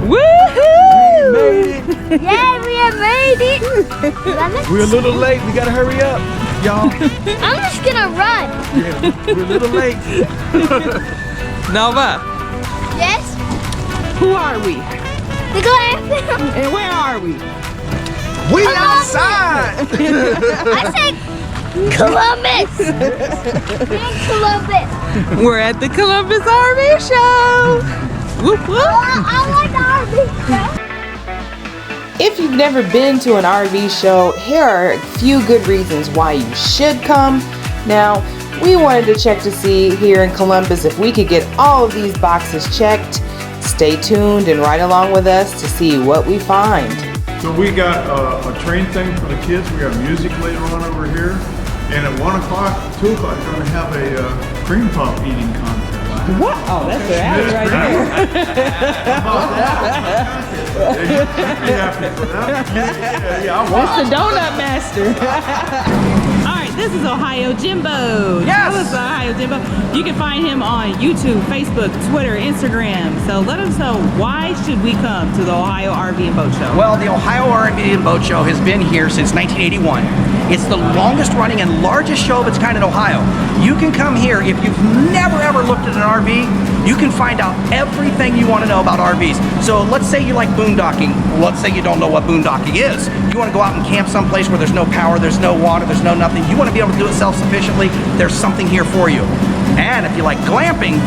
Woohoo! Made it. Yeah, we have made it. We're a little late. We gotta hurry up, y'all. I'm just gonna run. Yeah, we're a little late. Nova, Yes? who are we? The glam. And where are we? We outside. I said Columbus. We're in Columbus. We're at the Columbus RV show. Whoop whoop. I like the RV show. If you've never been to an RV show, here are a few good reasons why you should come. Now, we wanted to check to see here in Columbus if we could get all of these boxes checked. Stay tuned and ride along with us to see what we find. So we got a train thing for the kids. We got music later on over here. And at 1 o'clock, 2 o'clock, we're going to have a cream puff eating contest. What? Oh, that's the alley right there. That's the donut master. All right, this is Ohio Jimbo. Yes. Tell us Ohio Jimbo. You can find him on YouTube, Facebook, Twitter, Instagram. So let us know, why should we come to the Ohio RV and Boat Show? Well, the Ohio RV and Boat Show has been here since 1981. It's the longest running and largest show of its kind in Ohio. You can come here if you've never ever looked at an RV. You can find out everything you want to know about RVs. So let's say you like boondocking. Let's say you don't know what boondocking is. You want to go out and camp someplace where there's no power, there's no water, there's no nothing. You want to be able to do it self-sufficiently. There's something here for you. And if you like glamping,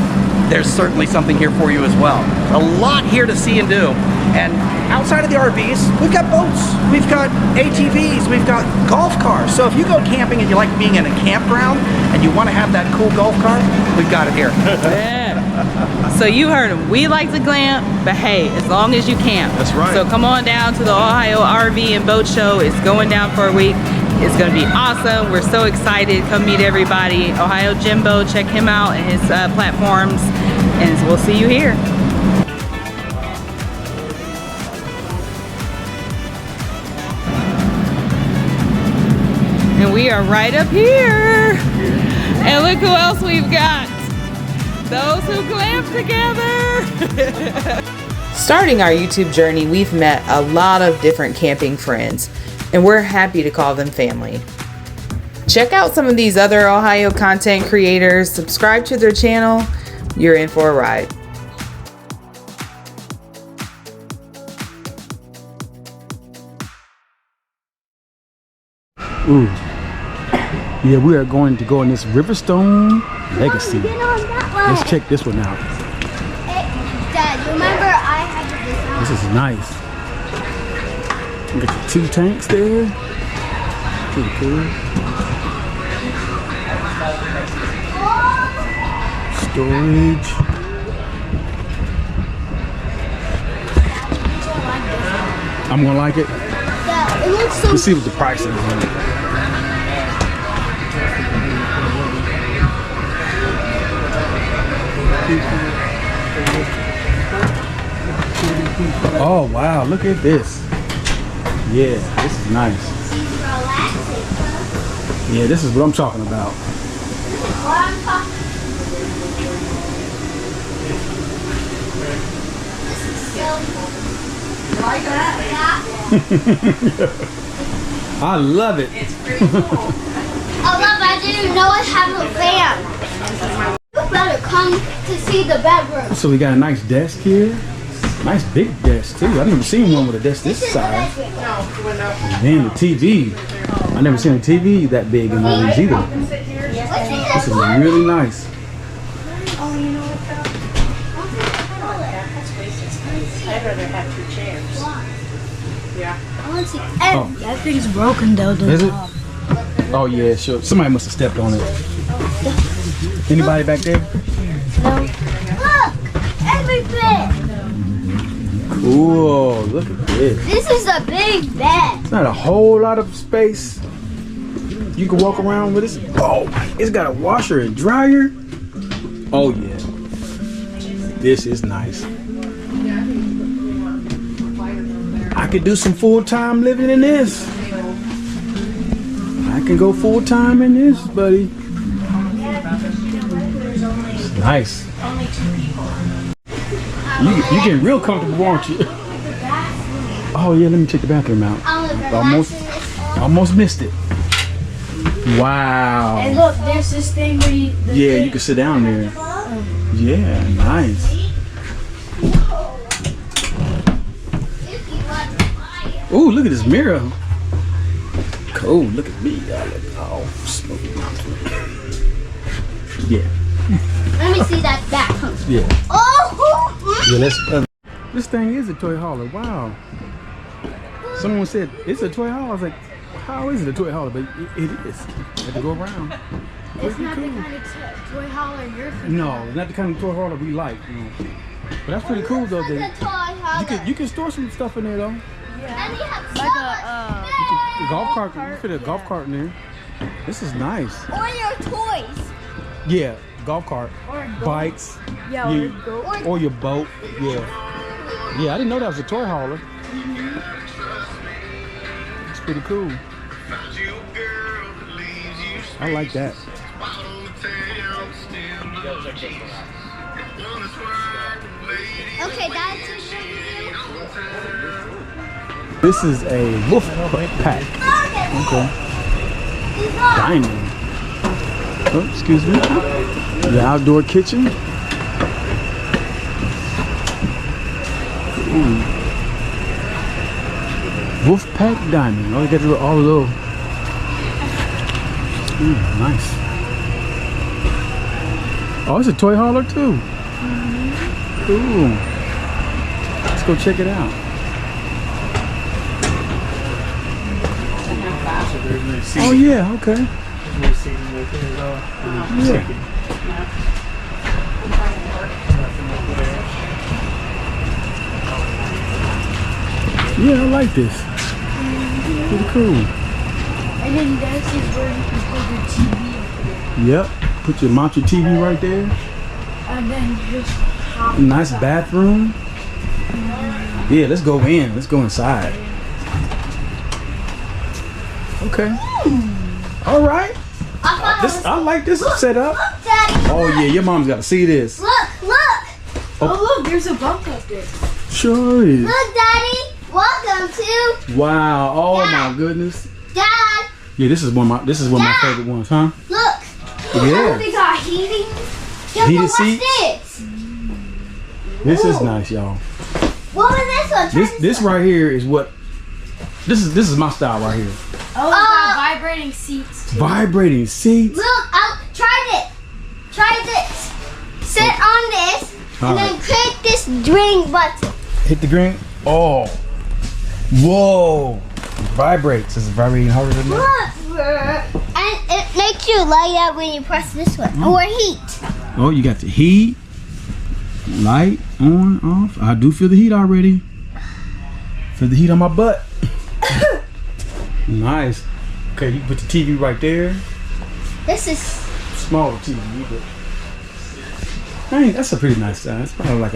there's certainly something here for you as well. A lot here to see and do. And outside of the RVs, we've got boats, we've got ATVs, we've got golf cars. So if you go camping and you like being in a campground and you want to have that cool golf cart, we've got it here. Yeah. So you heard him. We like to glamp, but hey, as long as you camp. That's right. So come on down to the Ohio RV and Boat Show. It's going down for a week. It's going to be awesome. We're so excited. Come meet everybody. Ohio Jimbo, check him out and his platforms, and we'll see you here. And we are right up here. And look who else we've got. Those who glamp together. Starting our YouTube journey, we've met a lot of different camping friends, and we're happy to call them family. Check out some of these other Ohio content creators, subscribe to their channel. You're in for a ride. Ooh. Yeah, we are going to go in this Riverstone Legacy. Let's check this one out. Hey, Dad, you remember I had this This is nice. We got the 2 tanks there. Pretty cool. Storage. I'm gonna like it. Yeah, it looks so. Let's see what the price is on it. Oh wow, look at this. Yeah, this is nice. Yeah, this is what I'm talking about. Like that? I love it. I love it. I didn't even know it had a fan. You better come to see the bedroom. So we got a nice desk here. Nice big desk too. I've never seen one with a desk this size. And then the TV. I've never seen a TV that big in one of these either. This is really nice. I'd rather have 2 chairs. Yeah. Oh. That thing's broken though. Is it? Oh yeah, sure. Somebody must have stepped on it. Anybody back there? No. Look! Everything! Ooh, look at this. This is a big bed. It's not a whole lot of space. You can walk around with this. Oh, it's got a washer and dryer. Oh yeah. This is nice. I could do some full-time living in this. I can go full-time in this, buddy. It's nice. You getting real comfortable, aren't you? Oh yeah, let me check the bathroom out. Almost missed it. Wow. And look, there's this thing where you. Yeah, you can sit down there. Yeah, nice. Ooh, look at this mirror. Cool, look at me. I look all Smoky Mountain. Yeah. Let me see that back. Yeah. Oh! Yeah, let's. This thing is a toy hauler. Wow. Someone said it's a toy hauler. I was like, how is it a toy hauler? But it is. You have to go around. It's not the kind of toy hauler you're thinking. No, it's not the kind of toy hauler we like. You know. But that's pretty cool though. It's a toy hauler. You can store some stuff in there though. And you have Like The golf cart. You can fit a golf cart in there. This is nice. or your toys. Yeah, golf cart, Or bikes, Yeah, or your boat. Yeah. Yeah, I didn't know that was a toy hauler. It's pretty cool. I like that. Okay, that's it. This is a wolf pack. Okay. Diamond. Oh, excuse me. The outdoor kitchen. Ooh. Wolf pack diamond. Oh, you got all the little. Ooh, nice. Oh, it's a toy hauler too. Ooh. Let's go check it out. Oh yeah, okay. Yeah. Yeah, I like this. Pretty cool. And then this is where you can put your TV. Yep. Mount your TV right there. And then just Nice bathroom. Yeah, let's go in. Let's go inside. Okay. All right. I like this setup. Look, Daddy. Oh yeah, your mom's got to see this. Look. Oh, look, there's a bunk up there. Sure is. Look, Daddy. Welcome to Wow. Oh my goodness. Dad. Yeah, this is one of my favorite ones, huh? Look. Yeah. They got heating. Heated What's seats? this? This is nice, y'all. What was this one? This right here is what. This is my style right here. Oh, it's got vibrating seats too. Vibrating seats. Look, try it. Try this. Sit on this and then click this drink button. Hit the green. Oh. Whoa. It vibrates. Is it vibrating harder than that? Look, and it makes you light up when you press this one. Or heat. Oh, you got the heat. Light on, off. I do feel the heat already. Feel the heat on my butt. Nice. Okay, you can put the TV right there. This is Smaller TV, but I mean, that's a pretty nice size. It's probably like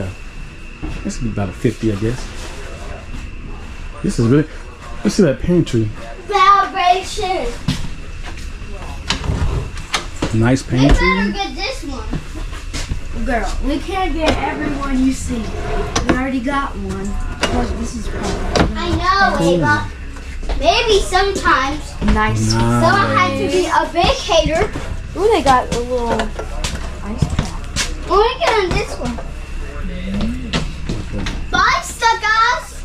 this would be about a 50, I guess. This is really. Let's see that pantry. vibration. Nice We better pantry. get this one. Girl, we can't get everyone you see. We already got one. Plus, this is probably I know, Ava. Maybe sometimes nice. someone has to be a big hater. Ooh, they got a little ice trap. When we get on this one. Bye, suckers.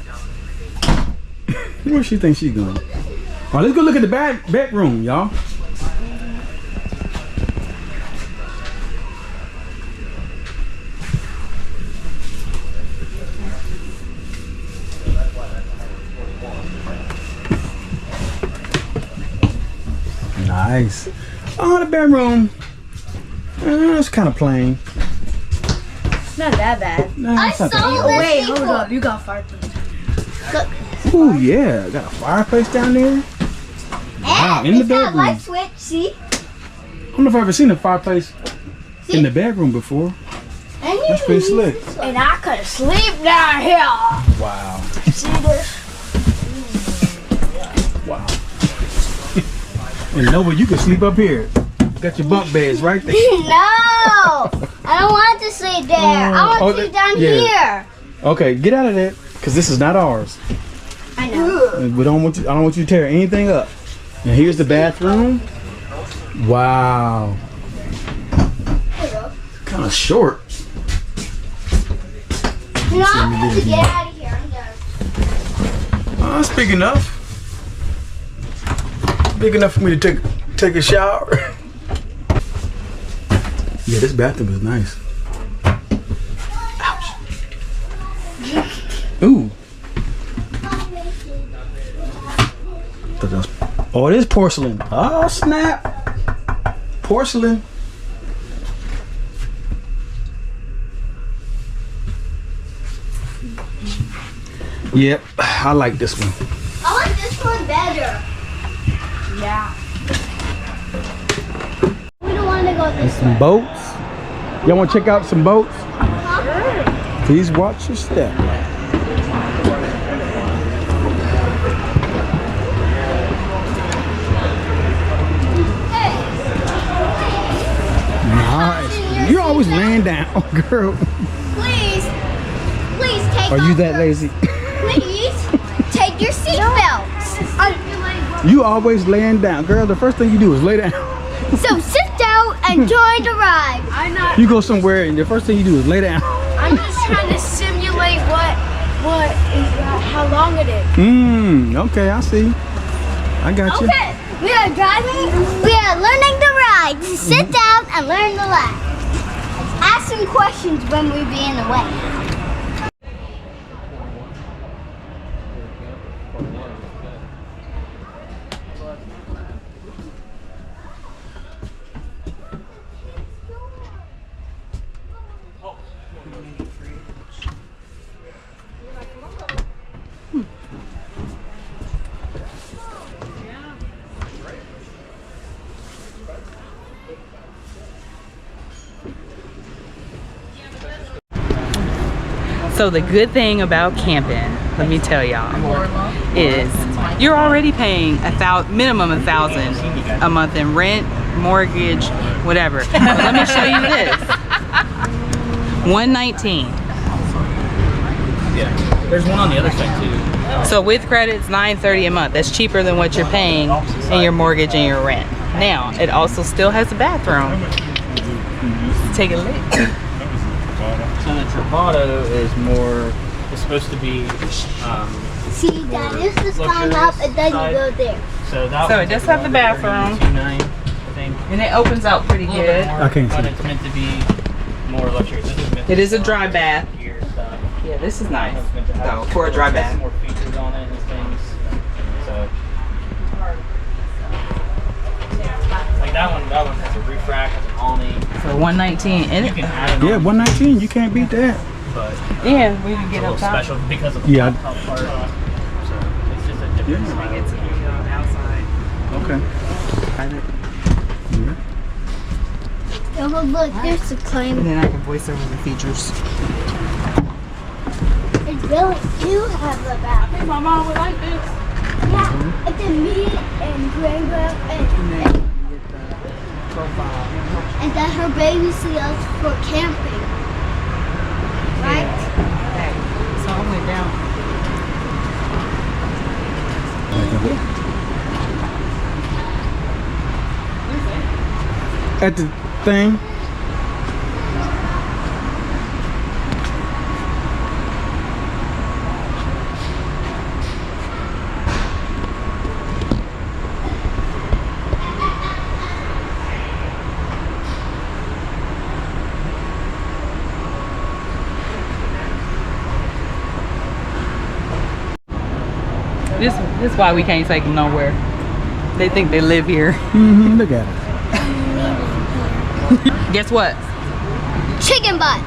Where she thinks she's going? All right, let's go look at the bedroom, y'all. Nice. Oh, the bedroom. It's kind of plain. It's not that bad. Nah, I it's not saw that this Oh, wait, hold before. up. You got fireplace. bad. Ooh, yeah. Got a fireplace down there. Wow, And in the it's got a bedroom. light switch, see? I don't know if I've ever seen a fireplace in the bedroom before. And you That's pretty can use slick. this one. And I could sleep down here. Wow. See this? Wow. And Nova, you can sleep up here. Got your bunk beds right there. No! I don't want to sleep there. I want to sleep down here. Okay, get out of there, cause this is not ours. I know. And we don't want you. I don't want you to tear anything up. And here's the bathroom. Wow. Kind of short. You know, I'm going to get out of here. I'm done. That's big enough. Big enough for me to take a shower. Yeah, this bathroom is nice. Ouch. Ooh. Oh, it is porcelain. Oh, snap. Porcelain. Yep, I like this one. I like this one better. Yeah. We don't want to go this Some way. boats. Y'all want to check out some boats? Please watch your step. Nice. You're always laying down, girl. Please take Are you off that your- lazy? Please take your seatbelts. You always laying down, girl. The first thing you do is lay down. So sit down and join the ride. I'm not. You go somewhere and the first thing you do is lay down. I'm just trying to simulate how long it is. Okay, I see. I got you. Okay, we are driving. We are learning the ride. Sit down and learn the ride. Ask some questions when we be in the way. So the good thing about camping, let me tell y'all, is you're already paying minimum $1,000 a month in rent, mortgage, whatever. But let me show you this. $119. Yeah, there's one on the other side too. So with credits, $930 a month. That's cheaper than what you're paying in your mortgage and your rent. Now, it also still has a bathroom. Take a look. So the Travato is more, it's supposed to be, See, that is the climb up and then you go there. so that So one's it does like have the bathroom. $2.9, I think. And it opens out pretty A little bit good. more, I can't but see. it's meant to be more luxurious. This is meant It to is a be dry bath. gear stuff. Yeah, this is nice. It's meant to have So, for a dry it has bath. more features on it and things. So, like that one has a roof rack, has an awning. For $119. And You can add it Yeah, on, 119. You can't beat that. but yeah, we can it's get a up little top. special because of the Yeah. top part. So it's just a different Yeah. style. Get to the outside. Okay. Oh, look, there's the And climb. then I can voice over the features. It really do have a bathroom. My mom would like this. Yeah, and then me and Grandma and then her baby seals for camping. Right? Okay, so I went down. At the thing. This is why we can't take them nowhere. They think they live here. Look at it. Guess what? Chicken butt.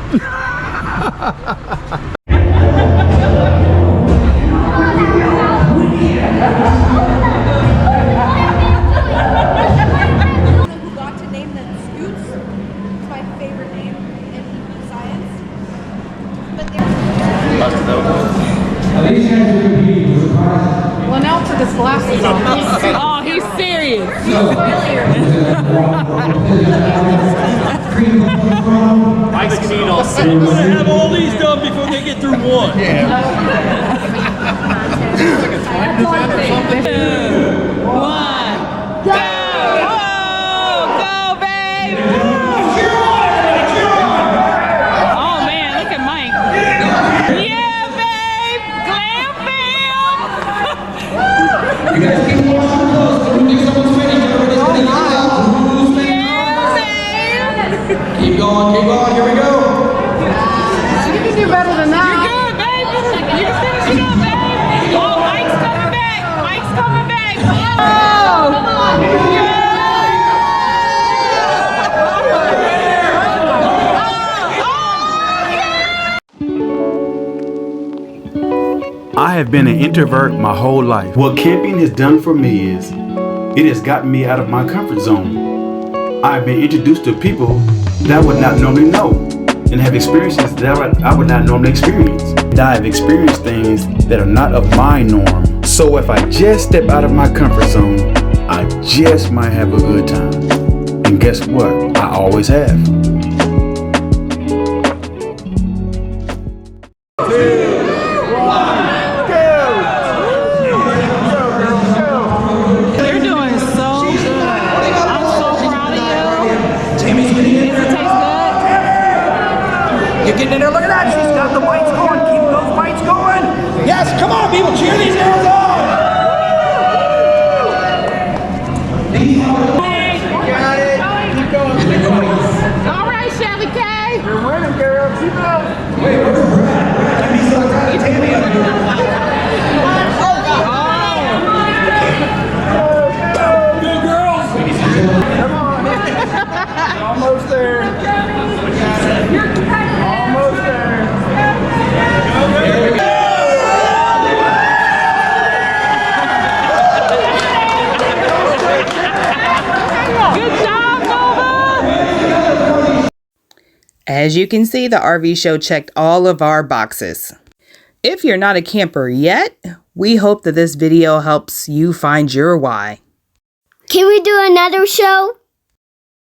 Who got to name them Scoots? It's my favorite name in science. But Well, now took his glasses off. Oh, he's serious. Mike's gonna eat all I'm gonna have all these done before they get through one. One. Go! Whoa! Go, babe! Oh man, look at Mike. Yeah, babe! Glam fam! You guys keep watching close. When you think someone's finished, everybody's gonna yell out who's finished. Keep going, here we go. You can do better than that. You're good, babe! You can finish it up, babe! Oh, Mike's coming back! Mike's coming back! Oh! I have been an introvert my whole life. What camping has done for me is it has gotten me out of my comfort zone. I have been introduced to people that I would not normally know and have experiences that I would not normally experience. And I have experienced things that are not of my norm. So if I just step out of my comfort zone, I just might have a good time. And guess what? I always have. You're doing so good. I'm so proud of you. Tammy's getting in Does it taste good? You're getting in there. Look at that. She's got the bites going. Keep those bites going. Yes, come on, people. Cheer these girls on. Got it. Keep going. Keep going. All right, Shelly K. You're winning, girl. Keep up. Wait, where's Brad? Tammy's on Tammy. Go, girls. Come on. Almost there. Almost there. Good job, Nova. As you can see, the RV show checked all of our boxes. If you're not a camper yet, we hope that this video helps you find your why. Can we do another show?